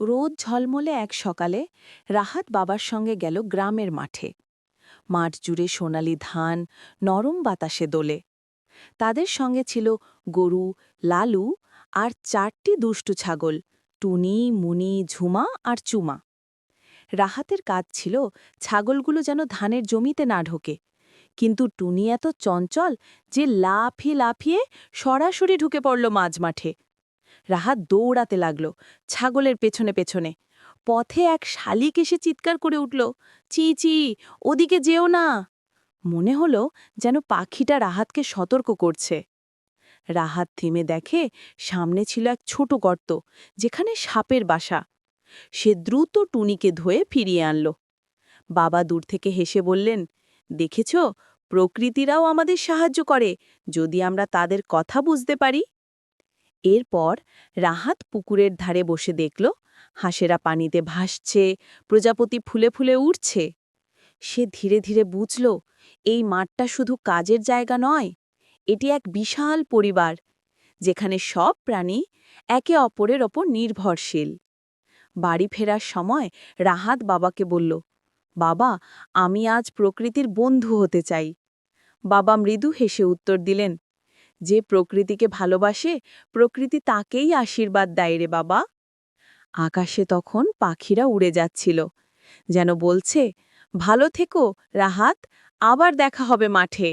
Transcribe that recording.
রোদ ঝলমলে এক সকালে রাহাত বাবার সঙ্গে গেল গ্রামের মাঠে। মাঠ জুড়ে সোনালি ধান নরম বাতাসে দোলে। তাদের সঙ্গে ছিল গরু, লালু আর 4টি দুষ্টু ছাগল, টুনি, মুনি, ঝুমা আর চুমা। রাহাতের কাজ ছিল ছাগলগুলো যেন ধানের জমিতে না ঢোকে, কিন্তু টুনি এত চঞ্চল যে লাফিয়ে লাফিয়ে সরাসরি ঢুকে পড়ল মাঝ মাঠে। রাহাত দৌড়াতে লাগল ছাগলের পেছনে পেছনে। পথে এক শালিক এসে চিৎকার করে উঠল, চি চি, ওদিকে যেও না। মনে হলো যেন পাখিটা রাহাতকে সতর্ক করছে। রাহাত থেমে দেখে সামনে ছিল এক ছোট গর্ত, যেখানে সাপের বাসা। সে দ্রুত টুনিকে ধুয়ে ফিরিয়ে আনল। বাবা দূর থেকে হেসে বললেন, দেখেছ, প্রকৃতিরাও আমাদের সাহায্য করে যদি আমরা তাদের কথা বুঝতে পারি। এরপর রাহাত পুকুরের ধারে বসে দেখল হাঁসেরা পানিতে ভাসছে, প্রজাপতি ফুলে ফুলে উঠছে। সে ধীরে ধীরে বুঝল এই মাঠটা শুধু কাজের জায়গা নয়, এটি এক বিশাল পরিবার, যেখানে সব প্রাণী একে অপরের ওপর নির্ভরশীল। বাড়ি ফেরার সময় রাহাত বাবাকে বলল, বাবা, আমি আজ প্রকৃতির বন্ধু হতে চাই। বাবা মৃদু হেসে উত্তর দিলেন, যে প্রকৃতিকে ভালোবাসে প্রকৃতি তাকেই আশীর্বাদ দেয় রে বাবা। আকাশে তখন পাখিরা উড়ে যাচ্ছিল, যেন বলছে, ভালো থেকো রাহাত, আবার দেখা হবে মাঠে।